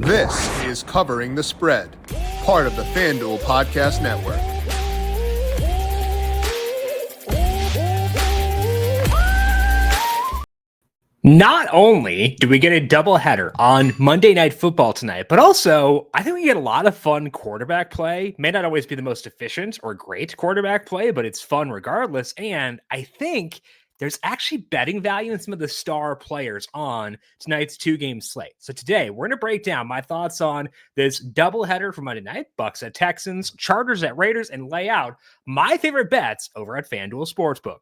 This is Covering the Spread, part of the FanDuel Podcast Network. Not only do we get a doubleheader on Monday Night Football tonight, but also I think we get a lot of fun quarterback play. May not always be the most efficient or great quarterback play, but it's fun regardless. And I think there's actually betting value in some of the star players on tonight's two-game slate. So today, we're going to break down my thoughts on this doubleheader for Monday night, Bucs at Texans, Chargers at Raiders, and lay out my favorite bets over at FanDuel Sportsbook.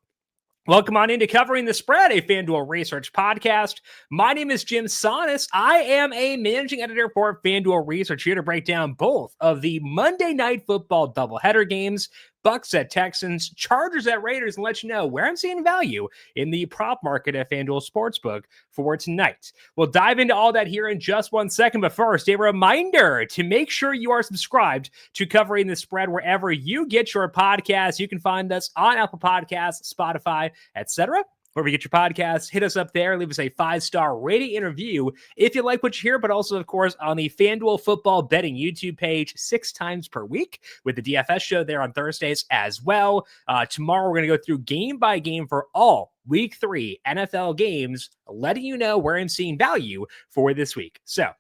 Welcome on into Covering the Spread, a FanDuel Research podcast. My name is JimSannes. I am a managing editor for FanDuel Research, here to break down both of the Monday Night Football doubleheader games, Bucs at Texans, Chargers at Raiders, and let you know where I'm seeing value in the prop market at FanDuel Sportsbook for tonight. We'll dive into all that here in just 1 second, but first, a reminder to make sure you are subscribed to Covering the Spread wherever you get your podcasts. You can find us on Apple Podcasts, Spotify, etc. Wherever you get your podcasts, hit us up there. Leave us a 5-star rating and review if you like what you hear, but also, of course, on the FanDuel Football Betting YouTube page 6 times per week with the DFS show there on Thursdays as well. Tomorrow, we're going to go through game by game for all Week 3 NFL games, letting you know where I'm seeing value for this week. So,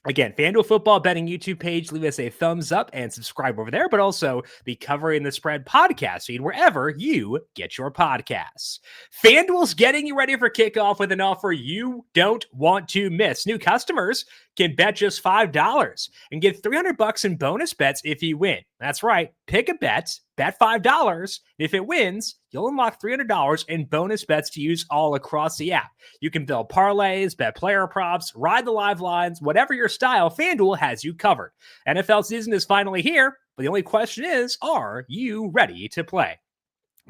again, FanDuel Football Betting YouTube page, leave us a thumbs up and subscribe over there, but also the Covering the Spread podcast feed wherever you get your podcasts. FanDuel's getting you ready for kickoff with an offer you don't want to miss. New customers can bet just $5 and get $300 in bonus bets if you win. That's right. Pick a bet $5. If it wins, you'll unlock $300 in bonus bets to use all across the app. You can build parlays, bet player props, ride the live lines, whatever your style, FanDuel has you covered. NFL season is finally here, but the only question is, are you ready to play?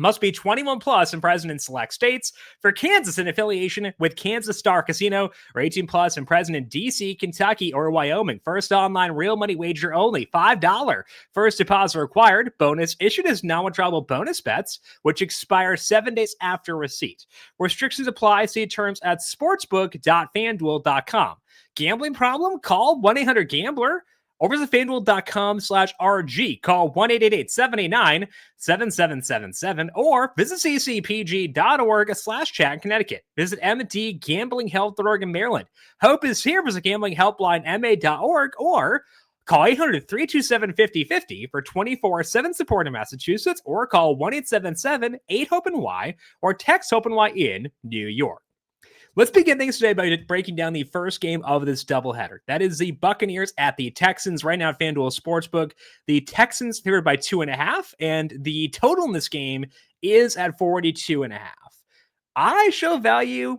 Must be 21 plus and present in select states. For Kansas, in affiliation with Kansas Star Casino, or 18 plus and present in DC, Kentucky, or Wyoming. First online real money wager only. $5 first deposit required. Bonus issued as non-withdrawable bonus bets, which expire 7 days after receipt. Restrictions apply. See terms at sportsbook.fanduel.com. Gambling problem? Call 1-800-GAMBLER. Or visit FanDuel.com/RG. Call 1-888-789-7777 or visit ccpg.org/chat in Connecticut. Visit MD Gambling Health Oregon, Maryland. Hope is here. Visit gamblinghelplinema.org or call 800-327-5050 for 24/7 support in Massachusetts, or call 1-877-8-HOPE-NY or text HOPE-NY in New York. Let's begin things today by breaking down the first game of this doubleheader. That is the Buccaneers at the Texans right now at FanDuel Sportsbook. The Texans favored by 2.5, and the total in this game is at 42.5. I show value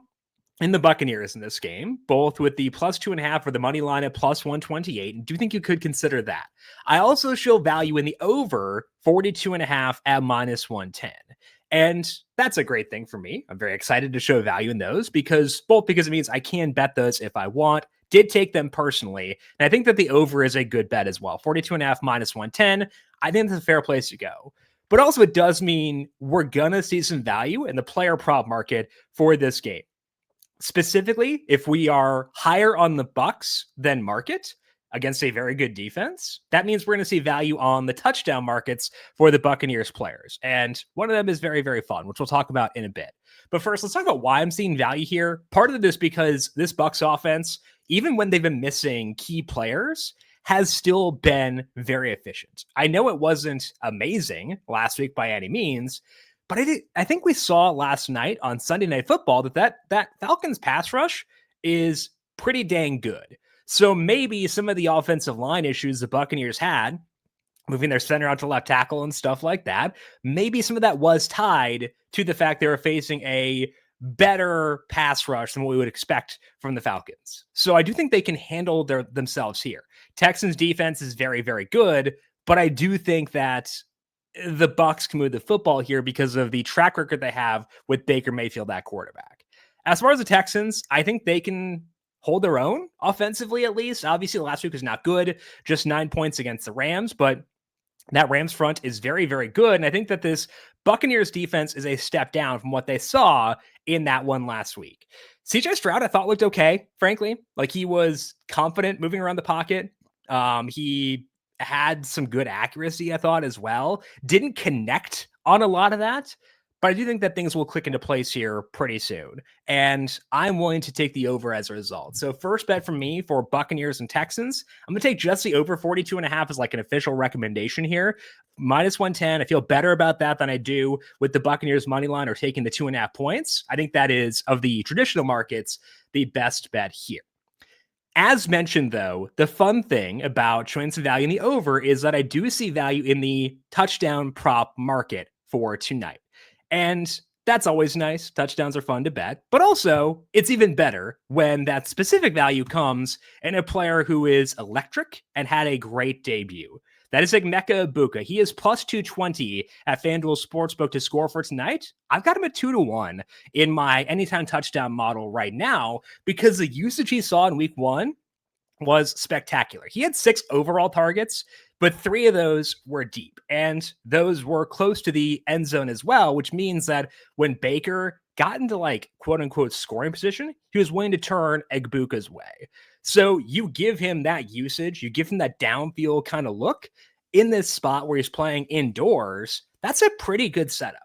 in the Buccaneers in this game, both with the plus 2.5 or the money line at plus 128, and do think you could consider that. I also show value in the over 42.5 at minus 110. And that's a great thing for me. I'm very excited to show value in those because it means I can bet those if I want. Did take them personally. And I think that the over is a good bet as well. 42.5 minus 110. I think that's a fair place to go. But also it does mean we're going to see some value in the player prop market for this game. Specifically, if we are higher on the Bucs than market against a very good defense, that means we're going to see value on the touchdown markets for the Buccaneers players. And one of them is very, very fun, which we'll talk about in a bit. But first, let's talk about why I'm seeing value here. Part of it is because this Bucs offense, even when they've been missing key players, has still been very efficient. I know it wasn't amazing last week by any means, but I think we saw last night on Sunday Night Football that Falcons pass rush is pretty dang good. So maybe some of the offensive line issues the Buccaneers had, moving their center out to left tackle and stuff like that, maybe some of that was tied to the fact they were facing a better pass rush than what we would expect from the Falcons. So I do think they can handle themselves here. Texans defense is very, very good, but I do think that the Bucs can move the football here because of the track record they have with Baker Mayfield at quarterback. As far as the Texans, I think they can hold their own offensively, at least. Obviously, last week was not good, just 9 points against the Rams, but that Rams front is very, very good. And I think that this Buccaneers defense is a step down from what they saw in that one last week. CJ Stroud, I thought looked okay, frankly. Like he was confident moving around the pocket. He had some good accuracy, I thought, as well. Didn't connect on a lot of that, but I do think that things will click into place here pretty soon. And I'm willing to take the over as a result. So first bet from me for Buccaneers and Texans, I'm going to take just the over 42.5 as like an official recommendation here. -110. I feel better about that than I do with the Buccaneers money line or taking the 2.5 points. I think that is, of the traditional markets, the best bet here. As mentioned, though, the fun thing about showing some value in the over is that I do see value in the touchdown prop market for tonight. And that's always nice. Touchdowns are fun to bet, but also it's even better when that specific value comes in a player who is electric and had a great debut. That is Emeka Egbuka. He is +220 at FanDuel Sportsbook to score for tonight. I've got him at 2-1 in my anytime touchdown model right now because the usage he saw in week 1 was spectacular. He had 6 overall targets, but 3 of those were deep, and those were close to the end zone as well, which means that when Baker got into like quote unquote scoring position, he was willing to turn Egbuka's way. So you give him that usage, you give him that downfield kind of look in this spot where he's playing indoors. That's a pretty good setup.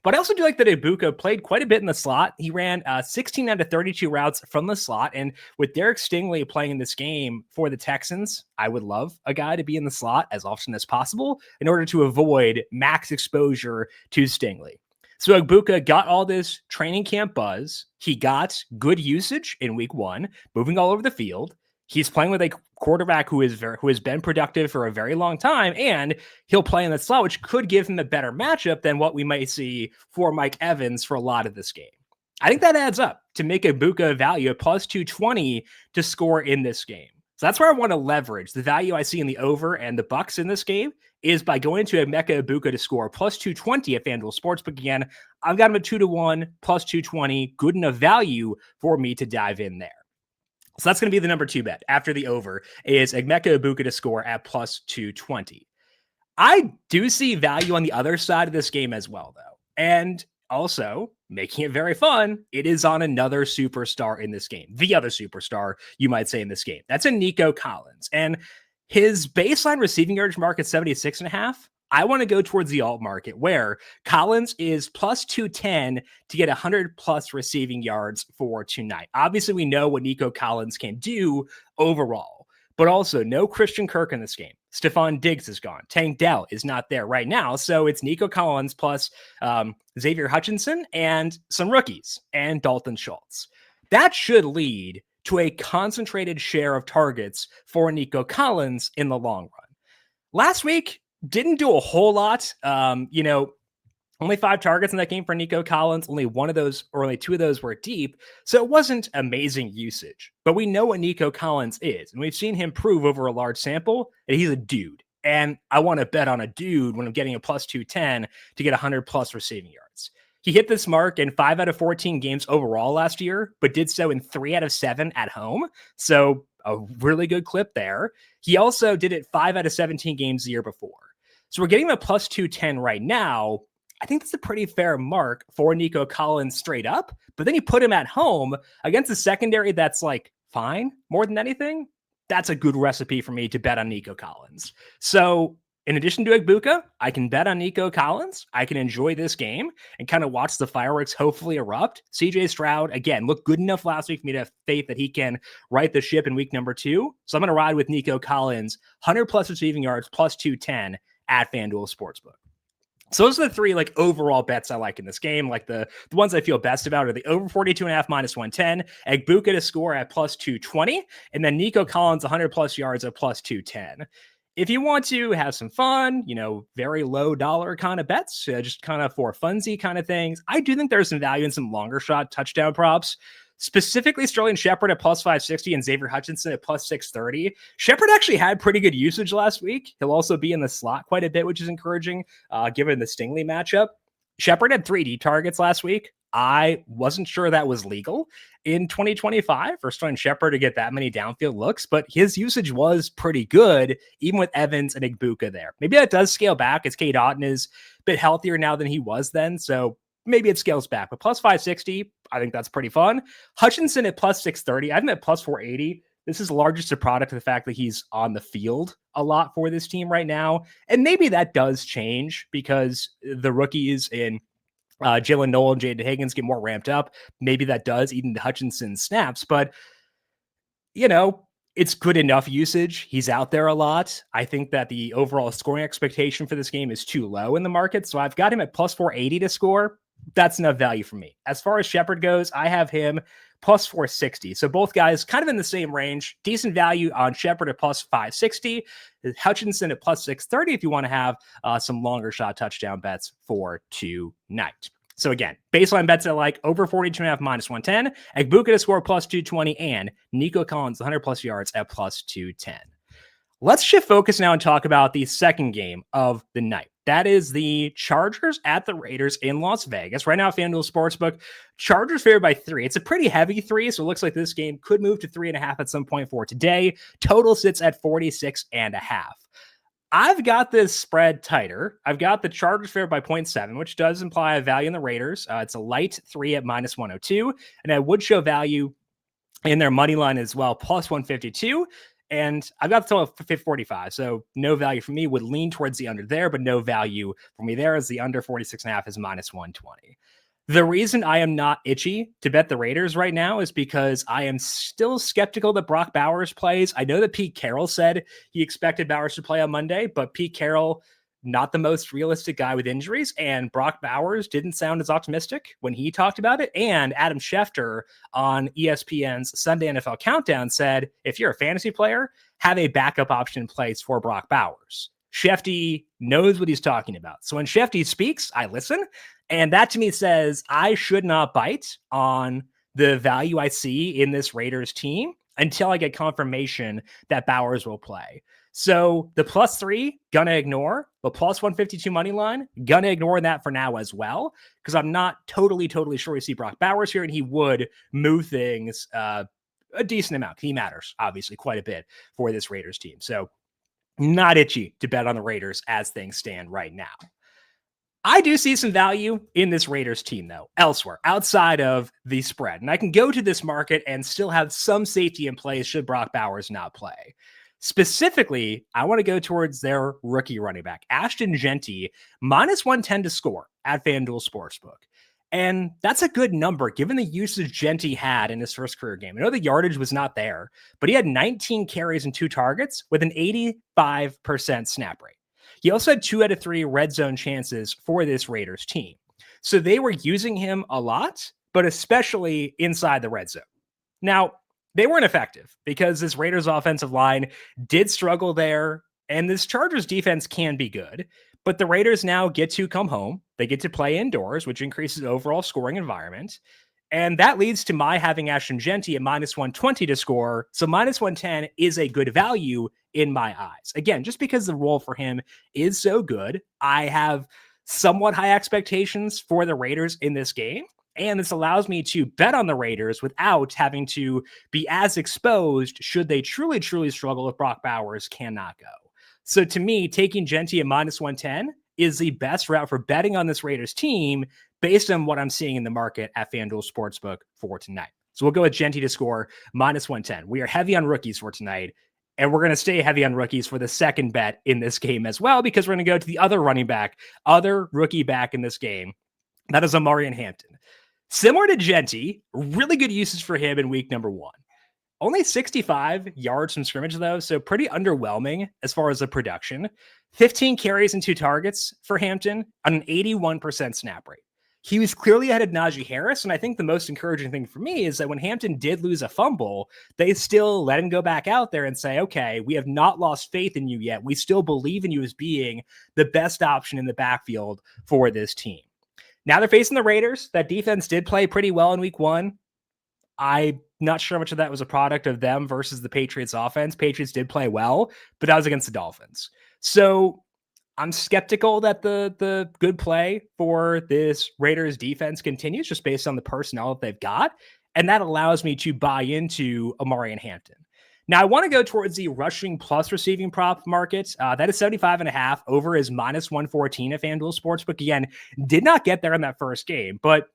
But I also do like that Egbuka played quite a bit in the slot. He ran 16 out of 32 routes from the slot. And with Derek Stingley playing in this game for the Texans, I would love a guy to be in the slot as often as possible in order to avoid max exposure to Stingley. So Egbuka got all this training camp buzz. He got good usage in week 1, moving all over the field. He's playing with a quarterback who has been productive for a very long time, and he'll play in the slot, which could give him a better matchup than what we might see for Mike Evans for a lot of this game. I think that adds up to make Egbuka a value at +220 to score in this game. So that's where I want to leverage the value I see in the over and the Bucs in this game is by going to Emeka Egbuka to score +220 at FanDuel Sportsbook. Again, I've got him at 2-1 +220, good enough value for me to dive in there. So that's going to be the number 2 bet after the over is Emeka Egbuka to score at +220. I do see value on the other side of this game as well, though. And also, making it very fun, it is on another superstar in this game. The other superstar, you might say, in this game. That's a Nico Collins. And his baseline receiving yardage market 76.5. I want to go towards the alt market where Collins is +210 to get 100+ receiving yards for tonight. Obviously, we know what Nico Collins can do overall, but also no Christian Kirk in this game. Stephon Diggs is gone. Tank Dell is not there right now. So it's Nico Collins plus Xavier Hutchinson and some rookies and Dalton Schultz. That should lead to a concentrated share of targets for Nico Collins in the long run. Last week, didn't do a whole lot. Only 5 targets in that game for Nico Collins. Only 1 of those, or only 2 of those were deep. So it wasn't amazing usage. But we know what Nico Collins is. And we've seen him prove over a large sample that he's a dude. And I want to bet on a dude when I'm getting a +210 to get 100+ receiving yards. He hit this mark in 5 out of 14 games overall last year, but did so in 3 out of 7 at home. So a really good clip there. He also did it 5 out of 17 games the year before. So we're getting him a +210 right now. I think that's a pretty fair mark for Nico Collins straight up, but then you put him at home against a secondary that's like fine more than anything. That's a good recipe for me to bet on Nico Collins. So in addition to Egbuka, I can bet on Nico Collins. I can enjoy this game and kind of watch the fireworks hopefully erupt. CJ Stroud, again, looked good enough last week for me to have faith that he can right the ship in week number 2. So I'm going to ride with Nico Collins, 100+ receiving yards, +210 at FanDuel Sportsbook. So those are the 3 overall bets I like in this game. The ones I feel best about are the over 42.5 -110, Egbuka to score at +220, and then Nico Collins 100+ yards at +210. If you want to have some fun, very low dollar kind of bets, just kind of for funsy kind of things, I do think there's some value in some longer shot touchdown props. Specifically, Sterling Shepard at +560 and Xavier Hutchinson at +630. Shepard actually had pretty good usage last week. He'll also be in the slot quite a bit, which is encouraging, given the Stingley matchup. Shepard had 3 deep targets last week. I wasn't sure that was legal in 2025 for Sterling Shepard to get that many downfield looks, but his usage was pretty good, even with Evans and Egbuka there. Maybe that does scale back as Cade Otton is a bit healthier now than he was then, so maybe it scales back, but plus 560, I think that's pretty fun. Hutchinson at plus 630. I've at plus 480. This is largest a product of the fact that he's on the field a lot for this team right now. And maybe that does change because the rookies in Jalen Noel and Jaden Higgins get more ramped up. Maybe that does eat into Hutchinson's snaps, but it's good enough usage. He's out there a lot. I think that the overall scoring expectation for this game is too low in the market. So I've got him at plus 480 to score. That's enough value for me. As far as Shepard goes, I have him plus 460. So both guys kind of in the same range. Decent value on Shepard at plus 560. Hutchinson at plus 630 if you want to have some longer shot touchdown bets for tonight. So again, baseline bets at like over 42.5 minus 110, Egbuka to score plus 220, and Nico Collins 100 plus yards at plus 210. Let's shift focus now and talk about the second game of the night. That is the Chargers at the Raiders in Las Vegas. Right now, FanDuel Sportsbook, Chargers favored by 3. It's a pretty heavy 3, so it looks like this game could move to 3.5 at some point for today. Total sits at 46.5. I've got this spread tighter. I've got the Chargers favored by 0.7, which does imply a value in the Raiders. It's a light 3 at minus 102, and I would show value in their money line as well, plus 152. And I've got the total of 45, so no value for me. Would lean towards the under there, but no value for me there as the under 46.5 is minus 120. The reason I am not itchy to bet the Raiders right now is because I am still skeptical that Brock Bowers plays. I know that Pete Carroll said he expected Bowers to play on Monday, but Pete Carroll, not the most realistic guy with injuries, and Brock Bowers didn't sound as optimistic when he talked about it. And Adam Schefter on ESPN's Sunday NFL Countdown said, if you're a fantasy player, have a backup option in place for Brock Bowers. Shefty knows what he's talking about. So when Shefty speaks, I listen. And that to me says I should not bite on the value I see in this Raiders team until I get confirmation that Bowers will play. So the plus 3, gonna ignore. The plus 152 money line, gonna ignore that for now as well, because I'm not totally sure we see Brock Bowers here, and he would move things a decent amount. He matters, obviously, quite a bit for this Raiders team. So not itchy to bet on the Raiders as things stand right now. I do see some value in this Raiders team, though, elsewhere, outside of the spread. And I can go to this market and still have some safety in place should Brock Bowers not play. Specifically, I want to go towards their rookie running back, Ashton Jeanty, minus 110 to score at FanDuel Sportsbook. And that's a good number given the usage Jeanty had in his first career game. I know the yardage was not there, but he had 19 carries and 2 targets with an 85% snap rate. He also had 2 out of 3 red zone chances for this Raiders team. So they were using him a lot, but especially inside the red zone. Now, they weren't effective because this Raiders offensive line did struggle there, and this Chargers defense can be good, but the Raiders now get to come home. They get to play indoors, which increases overall scoring environment. And that leads to my having Ashton Jeanty at minus 120 to score. So minus 110 is a good value in my eyes. Again, just because the role for him is so good, I have somewhat high expectations for the Raiders in this game. And this allows me to bet on the Raiders without having to be as exposed should they truly struggle if Brock Bowers cannot go. So to me, taking Jeanty at minus 110 is the best route for betting on this Raiders team based on what I'm seeing in the market at FanDuel Sportsbook for tonight. So we'll go with Jeanty to score minus 110. We are heavy on rookies for tonight, and we're going to stay heavy on rookies for the second bet in this game as well, because we're going to go to the other running back, other rookie back in this game. That is Omarion Hampton. Similar to Jeanty, really good usage for him in week number 1. Only 65 yards from scrimmage, though, so pretty underwhelming as far as the production. 15 carries and 2 targets for Hampton on an 81% snap rate. He was clearly ahead of Najee Harris, and I think the most encouraging thing for me is that when Hampton did lose a fumble, they still let him go back out there and say, okay, we have not lost faith in you yet. We still believe in you as being the best option in the backfield for this team. Now they're facing the Raiders. That defense did play pretty well in week 1. I'm not sure how much of that was a product of them versus the Patriots offense. Patriots did play well, but that was against the Dolphins. So I'm skeptical that the good play for this Raiders defense continues just based on the personnel that they've got. And that allows me to buy into Omarion Hampton. Now, I want to go towards the rushing plus receiving prop market. That is 75.5. Over is minus 114 at FanDuel Sportsbook. Again, did not get there in that first game, but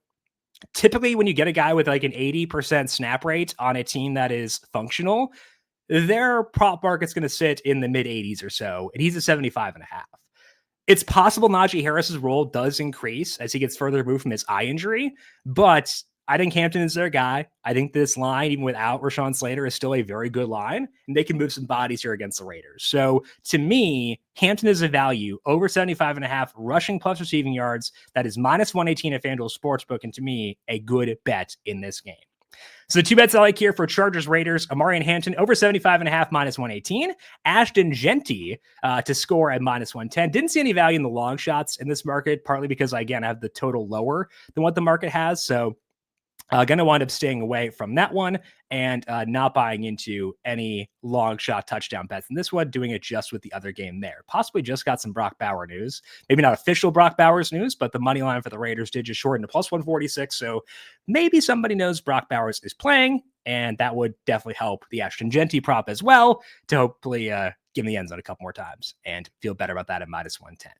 typically when you get a guy with like an 80% snap rate on a team that is functional, their prop market's going to sit in the mid 80s or so, and he's a 75.5. It's possible Najee Harris's role does increase as he gets further removed from his eye injury, but I think Hampton is their guy. I think this line, even without Rashawn Slater, is still a very good line, and they can move some bodies here against the Raiders. So to me, Hampton is a value over 75.5 rushing plus receiving yards. That is minus 118 at FanDuel Sportsbook, and to me, a good bet in this game. So the two bets I like here for Chargers Raiders: Amari Hampton over 75.5 minus 118, Ashton Genty to score at minus 110. Didn't see any value in the long shots in this market, partly because I have the total lower than what the market has. So going to wind up staying away from that one and not buying into any long shot touchdown bets in this one, doing it just with the other game there. Possibly just got some Brock Bowers news. Maybe not official Brock Bowers news, but the money line for the Raiders did just shorten to plus 146. So maybe somebody knows Brock Bowers is playing, and that would definitely help the Ashton Genty prop as well to hopefully give me the end zone a couple more times and feel better about that at minus 110.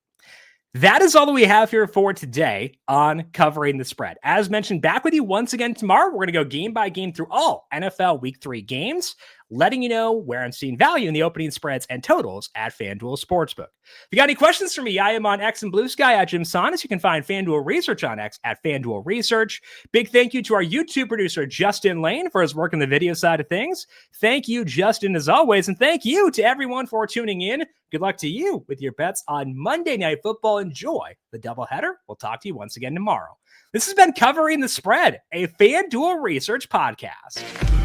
That is all that we have here for today on Covering the Spread. As mentioned, back with you once again tomorrow. We're going to go game by game through all NFL Week 3 games, letting you know where I'm seeing value in the opening spreads and totals at FanDuel Sportsbook. If you got any questions for me, I am on X and Blue Sky at JimSannes. You can find FanDuel Research on X at FanDuel Research. Big thank you to our YouTube producer, Justin Lane, for his work on the video side of things. Thank you, Justin, as always. And thank you to everyone for tuning in. Good luck to you with your bets on Monday Night Football. Enjoy the doubleheader. We'll talk to you once again tomorrow. This has been Covering the Spread, a FanDuel Research podcast.